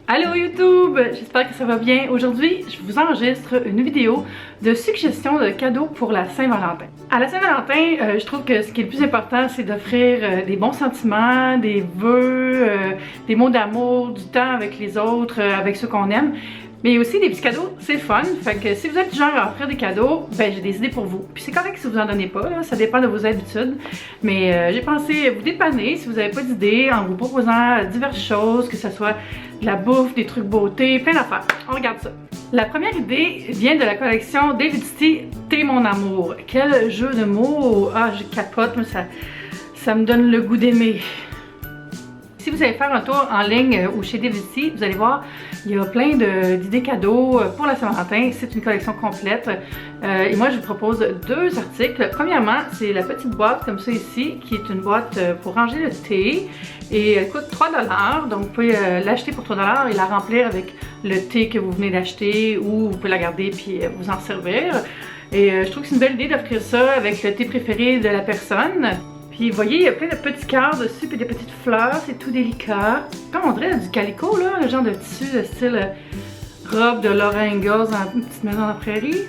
Allô YouTube, j'espère que ça va bien. Aujourd'hui, je vous enregistre une vidéo de suggestions de cadeaux pour la Saint-Valentin. À la Saint-Valentin, je trouve que ce qui est le plus important, c'est d'offrir des bons sentiments, des vœux, des mots d'amour, du temps avec les autres, avec ceux qu'on aime. Mais aussi des petits cadeaux, c'est fun. Fait que si vous êtes du genre à offrir des cadeaux, ben j'ai des idées pour vous. Puis c'est correct si vous en donnez pas, là, ça dépend de vos habitudes. Mais j'ai pensé vous dépanner si vous n'avez pas d'idées en vous proposant diverses choses, que ce soit de la bouffe, des trucs beauté, plein d'affaires. On regarde ça. La première idée vient de la collection David City, T'es mon amour. Quel jeu de mots! Ah, je capote, mais ça me donne le goût d'aimer. Si vous allez faire un tour en ligne ou chez David City, vous allez voir, il y a plein d'idées cadeaux pour la Saint-Valentin. C'est une collection complète. Et moi, je vous propose deux articles. Premièrement, c'est la petite boîte comme ça ici, qui est une boîte pour ranger le thé. Et elle coûte 3 $. Donc, vous pouvez l'acheter pour 3 $ et la remplir avec le thé que vous venez d'acheter, ou vous pouvez la garder puis vous en servir. Et je trouve que c'est une belle idée d'offrir ça avec le thé préféré de la personne. Puis vous voyez, il y a plein de petits cœurs dessus, puis des petites fleurs, c'est tout délicat. Comme on dirait du calico, là, le genre de tissu de style robe de Laura Ingalls dans une petite maison de la prairie.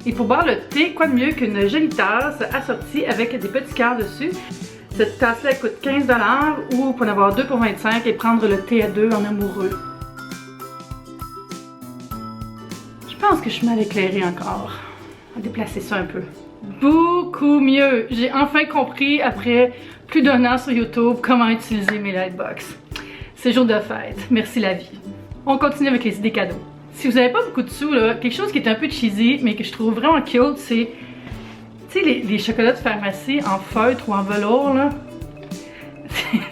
Et pour boire le thé, quoi de mieux qu'une jolie tasse assortie avec des petits cœurs dessus. Cette tasse-là, elle coûte 15 $, ou vous pouvez en avoir deux pour 25 et prendre le thé à deux en amoureux. Je pense que je suis mal éclairée encore. On va déplacer ça un peu. Beaucoup mieux! J'ai enfin compris, après plus d'1 an sur YouTube, comment utiliser mes lightbox. C'est jour de fête. Merci la vie. On continue avec les idées cadeaux. Si vous n'avez pas beaucoup de sous, là, quelque chose qui est un peu cheesy, mais que je trouve vraiment cute, c'est... Tu sais, les chocolats de pharmacie en feutre ou en velours, là.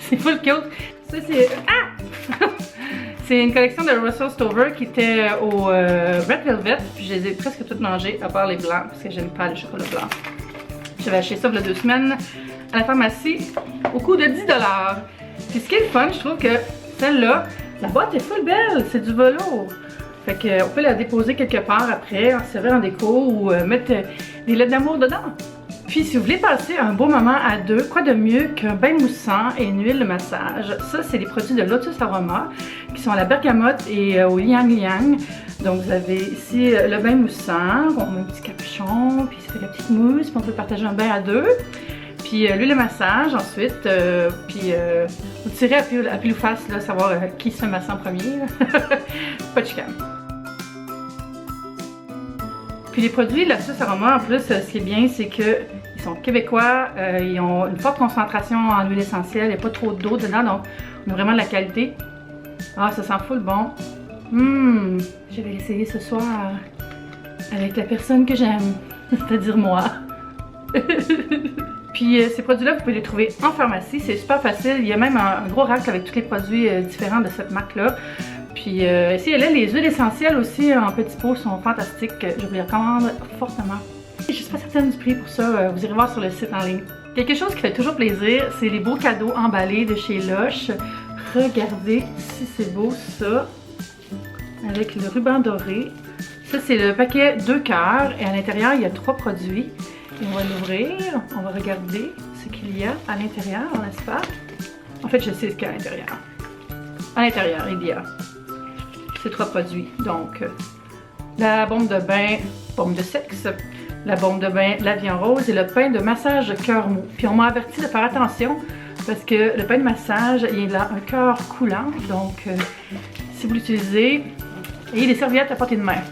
C'est full cute. Ça, c'est... Ah! C'est une collection de Russell Stover qui était au Red Velvet, puis je les ai presque toutes mangées, à part les blancs, parce que j'aime pas le chocolat blanc. J'avais acheté ça il y a 2 semaines à la pharmacie au coût de 10 $. Puis ce qui est le fun, je trouve que celle-là, la boîte est full belle, c'est du velours. Fait qu'on peut la déposer quelque part après, en servir en déco ou mettre des lettres d'amour dedans. Puis si vous voulez passer un beau moment à deux, quoi de mieux qu'un bain moussant et une huile de massage. Ça, c'est des produits de Lotus Aroma qui sont à la bergamote et au Yang Yang. Donc vous avez ici le bain moussant, on met un petit capuchon, puis ça fait la petite mousse, puis on peut partager un bain à deux. Puis l'huile de massage ensuite, puis vous tirez à pile ou face, là, savoir qui se masse en premier. Pas de chicane. Puis les produits de Lotus Aroma, en plus, ce qui est bien, c'est qu'ils sont québécois, ils ont une forte concentration en huile essentielle, il n'y a pas trop d'eau dedans, donc on a vraiment de la qualité. Ah, ça sent full bon. Je vais l'essayer ce soir avec la personne que j'aime, c'est-à-dire moi. Puis ces produits-là, vous pouvez les trouver en pharmacie, c'est super facile. Il y a même un gros rack avec tous les produits différents de cette marque-là. Puis ici et là, les huiles essentielles aussi en petits pots sont fantastiques. Je vous les recommande fortement. Je suis pas certaine du prix pour ça, vous irez voir sur le site en ligne. Quelque chose qui fait toujours plaisir, c'est les beaux cadeaux emballés de chez Lush. Regardez si c'est beau ça, avec le ruban doré. Ça, c'est le paquet 2 cœurs et à l'intérieur, il y a 3 produits. Et on va l'ouvrir, on va regarder ce qu'il y a à l'intérieur, n'est-ce pas? En fait, je sais ce qu'il y a à l'intérieur. À l'intérieur, il y a ces 3 produits. Donc, la bombe de bain, bombe de sexe, la bombe de bain, la vie en rose et le pain de massage cœur mou. Puis on m'a averti de faire attention parce que le pain de massage, il a un cœur coulant. Donc, si vous l'utilisez, ayez des serviettes à portée de main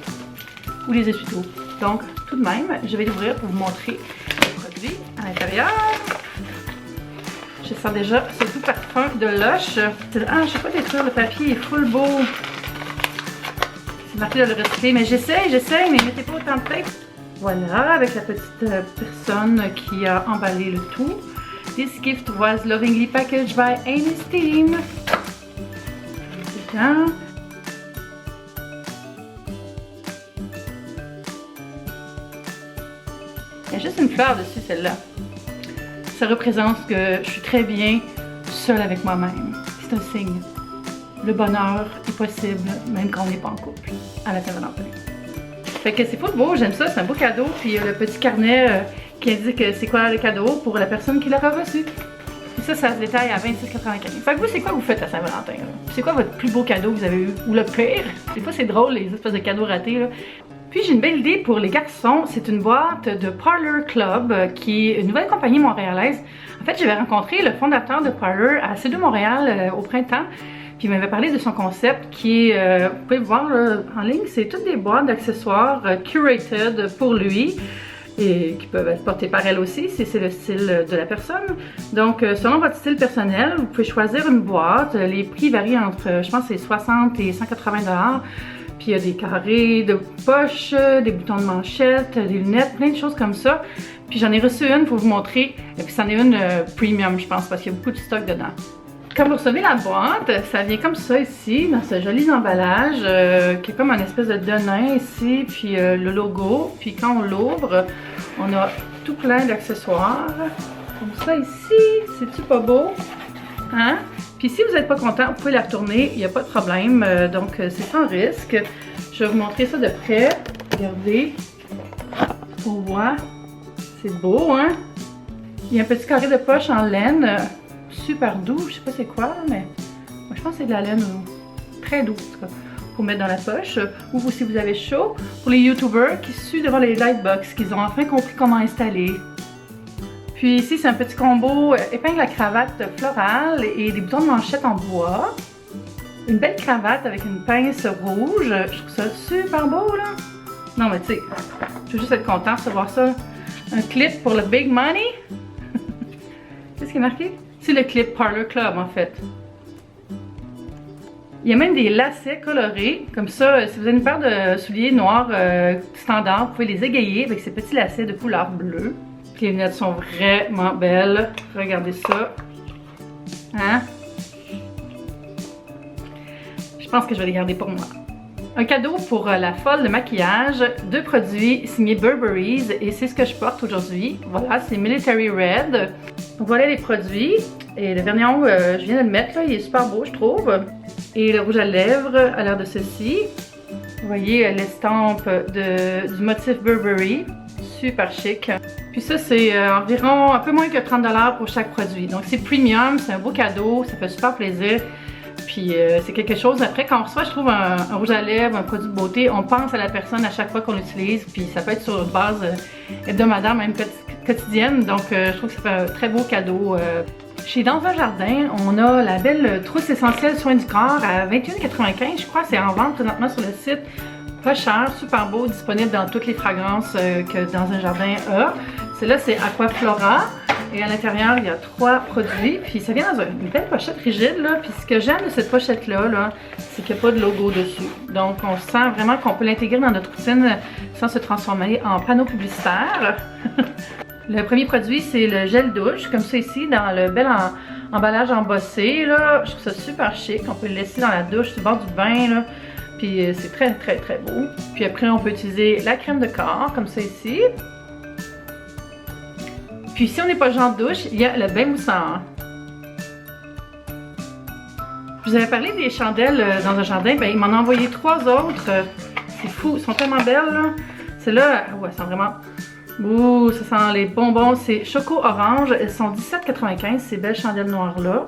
ou les essuie-tout. Donc, tout de même, je vais l'ouvrir pour vous montrer le produit à l'intérieur. Je sens déjà ce doux parfum de Lush. Ah, je sais pas détruire, le papier est full beau. C'est marqué de le recycler, mais j'essaye, mais mettez pas autant de tape. Voilà, avec la petite personne qui a emballé le tout. This gift was lovingly packaged by Amy's team. Dedans. Il y a juste une fleur dessus, celle-là. Ça représente que je suis très bien seule avec moi-même. C'est un signe. Le bonheur est possible, même quand on n'est pas en couple, à la Saint-Valentin. Fait que c'est pas beau, j'aime ça, c'est un beau cadeau. Puis le petit carnet qui indique c'est quoi le cadeau pour la personne qui l'aura reçu. C'est ça se détaille à 26,95. Fait que vous, c'est quoi vous faites à Saint-Valentin? C'est quoi votre plus beau cadeau que vous avez eu? Ou le pire? Des fois, c'est drôle, les espèces de cadeaux ratés, là. Puis j'ai une belle idée pour les garçons, c'est une boîte de Parlor Club qui est une nouvelle compagnie montréalaise. En fait, j'avais rencontré le fondateur de Parlor à C2 Montréal au printemps, puis il m'avait parlé de son concept qui est, vous pouvez le voir là, en ligne, c'est toutes des boîtes d'accessoires curated pour lui et qui peuvent être portées par elle aussi si c'est le style de la personne. Donc selon votre style personnel, vous pouvez choisir une boîte, les prix varient entre, je pense c'est 60 et 180 $. Puis il y a des carrés de poche, des boutons de manchette, des lunettes, plein de choses comme ça. Puis j'en ai reçu une pour vous montrer. Et puis c'en est une premium, je pense, parce qu'il y a beaucoup de stock dedans. Quand vous recevez la boîte, ça vient comme ça ici, dans ce joli emballage, qui est comme un espèce de denain ici, puis le logo. Puis quand on l'ouvre, on a tout plein d'accessoires. Comme ça ici, c'est-tu pas beau? Hein? Puis si vous n'êtes pas content, vous pouvez la retourner, il n'y a pas de problème, donc c'est sans risque. Je vais vous montrer ça de près. Regardez, on voit, c'est beau, hein? Il y a un petit carré de poche en laine, super doux, je sais pas c'est quoi, mais moi, je pense que c'est de la laine très doux, en tout cas, pour mettre dans la poche. Ou si vous avez chaud, pour les YouTubers qui suent devant les lightbox, qu'ils ont enfin compris comment installer. Puis ici, c'est un petit combo épingle à cravate florale et des boutons de manchette en bois. Une belle cravate avec une pince rouge. Je trouve ça super beau, là. Non, mais tu sais, je veux juste être contente de recevoir ça. Un clip pour le big money. Qu'est-ce qui est marqué? C'est le clip Parlor Club, en fait. Il y a même des lacets colorés. Comme ça, si vous avez une paire de souliers noirs standard, vous pouvez les égayer avec ces petits lacets de couleur bleue. Les lunettes sont vraiment belles. Regardez ça. Hein? Je pense que je vais les garder pour moi. Un cadeau pour la folle de maquillage. 2 produits signés Burberry's et c'est ce que je porte aujourd'hui. Voilà, c'est Military Red. Donc voilà les produits. Et le vernis à ongles, je viens de le mettre là. Il est super beau, je trouve. Et le rouge à lèvres a l'air de ceci. Vous voyez l'estampe du motif Burberry. Super chic. Puis ça, c'est environ un peu moins que 30 $ pour chaque produit. Donc c'est premium, c'est un beau cadeau, ça fait super plaisir. Puis c'est quelque chose, après quand on reçoit, je trouve, un rouge à lèvres, un produit de beauté, on pense à la personne à chaque fois qu'on l'utilise. Puis ça peut être sur une base hebdomadaire, même quotidienne. Donc je trouve que ça fait un très beau cadeau. Chez Dans un Jardin, on a la belle trousse essentielle soins du corps à 21,95 $. Je crois que c'est en vente présentement sur le site. Pas cher, super beau, disponible dans toutes les fragrances que Dans un Jardin a. Celle-là, c'est Aquaflora. Et à l'intérieur, il y a 3 produits. Puis ça vient dans une belle pochette rigide, là. Puis ce que j'aime de cette pochette-là, là, c'est qu'il n'y a pas de logo dessus. Donc on sent vraiment qu'on peut l'intégrer dans notre routine sans se transformer en panneau publicitaire. Le premier produit, c'est le gel douche, comme ça ici, dans le bel emballage embossé, là. Je trouve ça super chic. On peut le laisser dans la douche, sur le bord du bain, là. Puis c'est très très très beau. Puis après on peut utiliser la crème de corps comme ça ici. Puis si on n'est pas genre de douche, il y a le bain moussant. Je vous avais parlé des chandelles Dans un Jardin, ben il m'en a envoyé 3 autres. C'est fou, elles sont tellement belles là. Celles-là, ouais, elles sont vraiment... Ouh, ça sent les bonbons, c'est choco orange. Elles sont 17,95 $, ces belles chandelles noires là.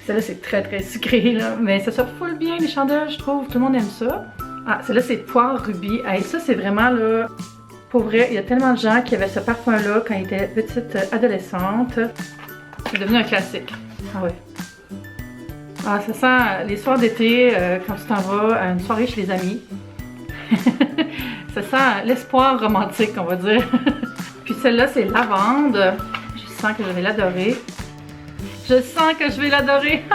Celle-là, c'est très très sucré, là. Mais ça se foule bien, les chandelles, je trouve. Tout le monde aime ça. Ah, celle-là, c'est poire rubis. Et ça, c'est vraiment, là... Pour vrai, il y a tellement de gens qui avaient ce parfum-là quand ils étaient petite adolescente. C'est devenu un classique. Ah ouais. Ah, ça sent les soirs d'été, quand tu t'en vas à une soirée chez les amis. Ça sent l'espoir romantique, on va dire. Puis celle-là, c'est lavande. Je sens que je vais l'adorer. Je sens que je vais l'adorer.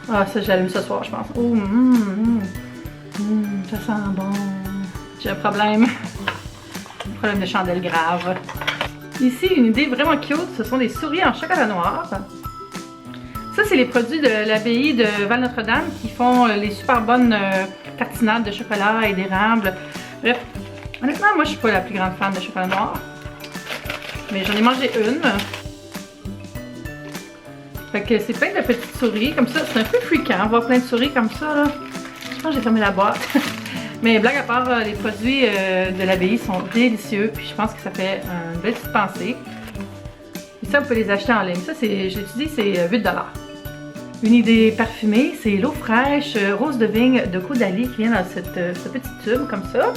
Ah, ça, j'allume ce soir, je pense. Oh, ça sent bon. J'ai un problème. Un problème de chandelle grave. Ici, une idée vraiment cute, ce sont des souris en chocolat noir. Ça, c'est les produits de l'abbaye de Val-Notre-Dame qui font les super bonnes tartinades de chocolat et d'érable. Bref, honnêtement, moi, je suis pas la plus grande fan de chocolat noir. Mais j'en ai mangé une. Fait que c'est plein de petites souris, comme ça, c'est un peu fréquent, voir plein de souris comme ça, là. Je pense que j'ai fermé la boîte. Mais blague à part, les produits de l'abbaye sont délicieux, puis je pense que ça fait une belle petite pensée. Puis ça, vous pouvez les acheter en ligne. Ça, j'ai dit, c'est 8 $. Une idée parfumée, c'est l'eau fraîche rose de vigne de Caudalie qui vient dans ce petit tube comme ça.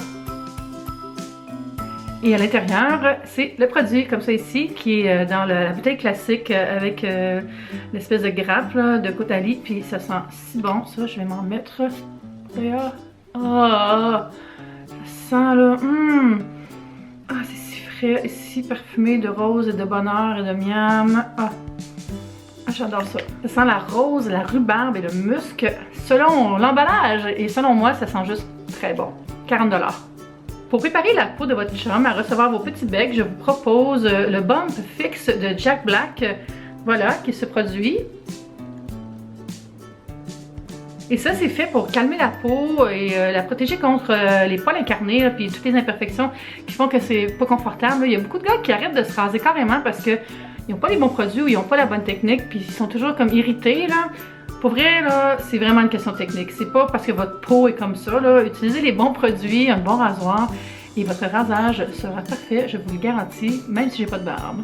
Et à l'intérieur, c'est le produit comme ça ici, qui est dans la bouteille classique avec l'espèce de grappe là, de Caudalie. Puis ça sent si bon, ça, je vais m'en mettre. Ah, ça sent là, ah, c'est si frais, si parfumé de rose et de bonheur et de miam. Ah, j'adore ça. Ça sent la rose, la rhubarbe et le musc selon l'emballage. Et selon moi, ça sent juste très bon. 40 $. Pour préparer la peau de votre chum à recevoir vos petits becs, je vous propose le Bump Fix de Jack Black. Voilà, qui est ce produit. Et ça, c'est fait pour calmer la peau et la protéger contre les poils incarnés et toutes les imperfections qui font que c'est pas confortable. Il y a beaucoup de gars qui arrêtent de se raser carrément parce qu'ils n'ont pas les bons produits ou ils n'ont pas la bonne technique puis ils sont toujours comme irrités là. Pour vrai, là, c'est vraiment une question technique. C'est pas parce que votre peau est comme ça, là. Utilisez les bons produits, un bon rasoir, et votre rasage sera parfait, je vous le garantis, même si j'ai pas de barbe.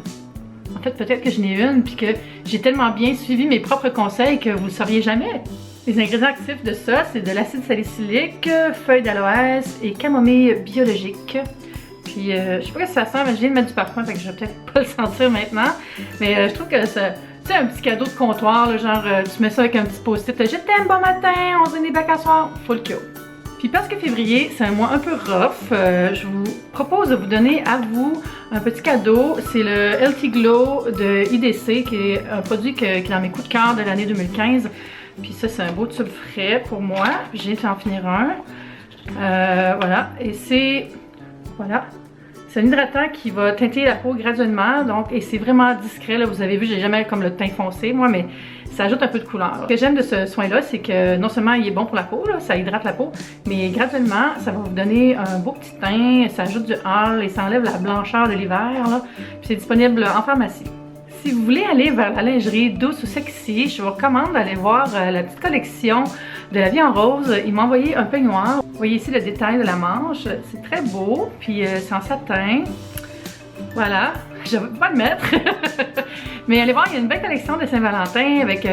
En fait, peut-être que je n'ai une, puis que j'ai tellement bien suivi mes propres conseils que vous le sauriez jamais. Les ingrédients actifs de ça, c'est de l'acide salicylique, feuilles d'aloès et camomille biologique. Puis, je sais pas ce que ça sent, mais je viens de mettre du parfum, fait que je vais peut-être pas le sentir maintenant. Mais je trouve que ça... Tu sais, un petit cadeau de comptoir, là, genre tu mets ça avec un petit post-it, je t'aime, bon matin, on se donne des bacs à soir, full cute. Puis parce que février, c'est un mois un peu rough, je vous propose de vous donner à vous un petit cadeau. C'est le Healthy Glow de IDC, qui est un produit qui est dans mes coups de cœur de l'année 2015. Puis ça, c'est un beau tube frais pour moi. J'ai fait en finir un. Voilà, et c'est... Voilà. C'est un hydratant qui va teinter la peau graduellement, donc, et c'est vraiment discret, là, vous avez vu, j'ai jamais comme le teint foncé, moi, mais ça ajoute un peu de couleur. Ce que j'aime de ce soin-là, c'est que non seulement il est bon pour la peau, là, ça hydrate la peau, mais graduellement, ça va vous donner un beau petit teint, ça ajoute du hâle et ça enlève la blancheur de l'hiver, là, puis c'est disponible en pharmacie. Si vous voulez aller vers la lingerie douce ou sexy, je vous recommande d'aller voir la petite collection de La Vie en Rose. Ils m'ont envoyé un peignoir. Vous voyez ici le détail de la manche. C'est très beau, puis c'est en satin. Voilà, je ne vais pas le mettre. Mais allez voir, il y a une belle collection de Saint-Valentin avec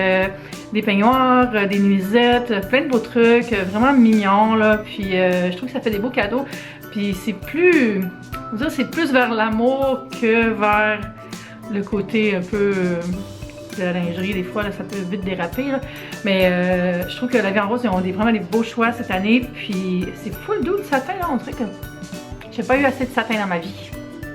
des peignoirs, des nuisettes, plein de beaux trucs, vraiment mignons, là. Puis je trouve que ça fait des beaux cadeaux. Puis c'est plus, on va dire, c'est plus vers l'amour que vers le côté un peu de la lingerie. Des fois, là, ça peut vite déraper, là. Mais je trouve que La Vie en Rose, ils ont vraiment des beaux choix cette année. Puis c'est full doux de satin, là. On dirait que j'ai pas eu assez de satin dans ma vie.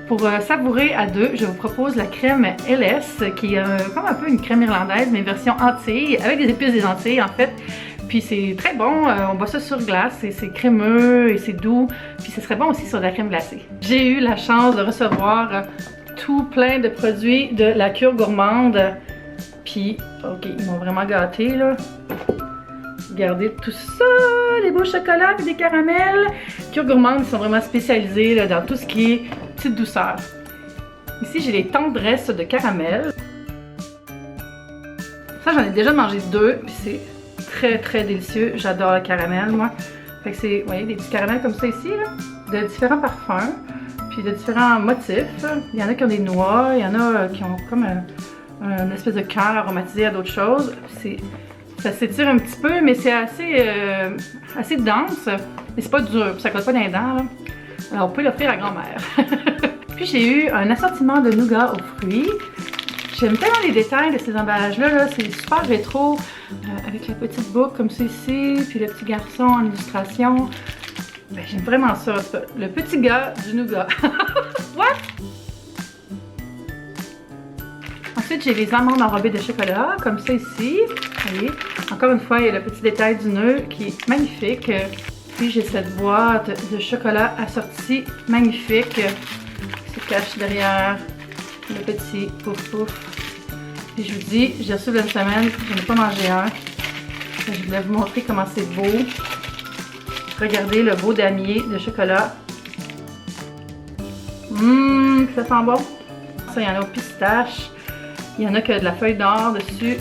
Pour savourer à deux, je vous propose la crème LS, qui est comme un peu une crème irlandaise, mais version Antilles, avec des épices des Antilles, en fait. Puis c'est très bon, on boit ça sur glace, et c'est crémeux et c'est doux. Puis ce serait bon aussi sur de la crème glacée. J'ai eu la chance de recevoir tout plein de produits de la cure gourmande. Puis, ok, ils m'ont vraiment gâté, là. Regardez tout ça, des beaux chocolats et des caramels. Cure gourmande, ils sont vraiment spécialisés là, dans tout ce qui est petite douceur. Ici, j'ai les tendresses de caramel. Ça, j'en ai déjà mangé deux, puis c'est très très délicieux. J'adore le caramel, moi. Fait que c'est, vous voyez, des petits caramels comme ça ici, là, de différents parfums. Puis de différents motifs. Il y en a qui ont des noix, il y en a qui ont comme une espèce de cœur aromatisé à d'autres choses. Ça s'étire un petit peu, mais c'est assez dense. Mais c'est pas dur, ça colle pas dans les dents, là. Alors on peut l'offrir à grand-mère. Puis j'ai eu un assortiment de nougat aux fruits. J'aime tellement les détails de ces emballages-là, c'est super rétro, avec la petite boucle comme ceci, puis le petit garçon en illustration. Ben, j'aime vraiment ça, le petit gars du nougat. What? Ensuite, j'ai les amandes enrobées de chocolat, comme ça ici. Vous voyez, encore une fois, il y a le petit détail du nœud qui est magnifique. Puis j'ai cette boîte de chocolat assorti magnifique qui se cache derrière le petit pouf pouf. Puis je vous dis, j'ai reçu d'une semaine, je n'ai pas mangé un. Je voulais vous montrer comment c'est beau. Regardez le beau damier de chocolat. Ça sent bon. Ça, il y en a au pistache. Il y en a que de la feuille d'or dessus.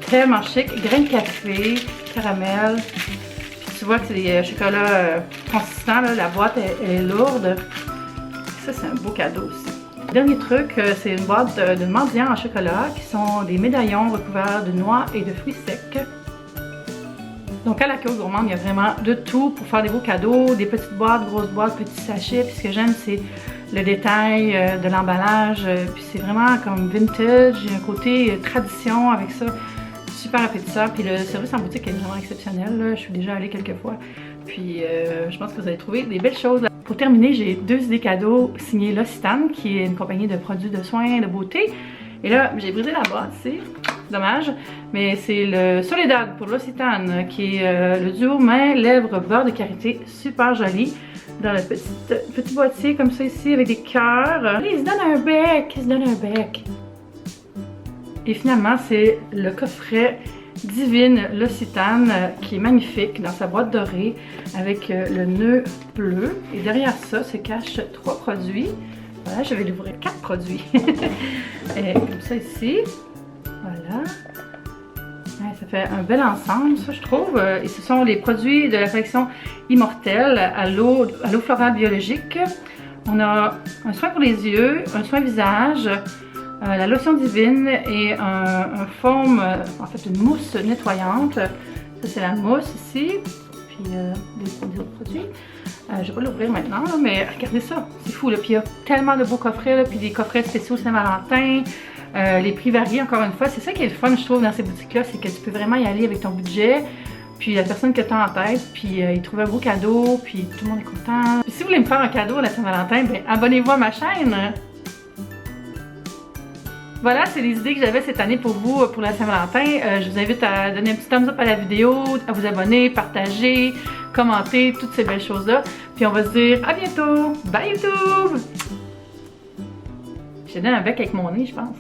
Tellement chic. Graines de café, caramel. Puis tu vois que c'est des chocolats consistants. Là. La boîte elle est lourde. Ça, c'est un beau cadeau aussi. Dernier truc, c'est une boîte de mendiants en chocolat qui sont des médaillons recouverts de noix et de fruits secs. Donc à la Kyo Gourmande, il y a vraiment de tout pour faire des beaux cadeaux, des petites boîtes, grosses boîtes, petits sachets. Puis ce que j'aime, c'est le détail de l'emballage. Puis c'est vraiment comme vintage, il y a un côté tradition avec ça. Super appétissant. Puis le service en boutique est vraiment exceptionnel. Là. Je suis déjà allée quelques fois. Puis je pense que vous allez trouver des belles choses. Là. Pour terminer, j'ai 2 idées cadeaux signées L'Occitane, qui est une compagnie de produits de soins, de beauté. Et là, j'ai brisé la boîte, c'est dommage. Mais c'est le Soledad pour L'Occitane, qui est le duo main, lèvres, beurre de karité. Super joli. Dans le petit boîtier comme ça ici, avec des cœurs. Il se donne un bec, il se donne un bec. Et finalement, c'est le coffret Divine L'Occitane qui est magnifique dans sa boîte dorée avec le nœud bleu. Et derrière ça se cachent 3 produits. Voilà, je vais l'ouvrir 4 produits. Et comme ça ici. Voilà. Ouais, ça fait un bel ensemble, ça je trouve. Et ce sont les produits de la collection Immortelle à l'eau florale biologique. On a un soin pour les yeux, un soin visage, la lotion divine et un foam, en fait une mousse nettoyante. Ça c'est la mousse ici, puis des autres produits. Je vais pas l'ouvrir maintenant, là, mais regardez ça, c'est fou. Là. Puis il y a tellement de beaux coffrets, là, puis des coffrets spéciaux Saint-Valentin. Les prix varient encore une fois. C'est ça qui est le fun, je trouve, dans ces boutiques-là, c'est que tu peux vraiment y aller avec ton budget. Puis la personne que tu as en tête, puis il trouve un beau cadeau, puis tout le monde est content. Puis si vous voulez me faire un cadeau à la Saint-Valentin, ben abonnez-vous à ma chaîne. Voilà, c'est les idées que j'avais cette année pour vous, pour la Saint-Valentin. Je vous invite à donner un petit thumbs up à la vidéo, à vous abonner, partager, commenter, toutes ces belles choses-là. Puis on va se dire à bientôt. Bye YouTube! Je donne un bec avec mon nez, je pense.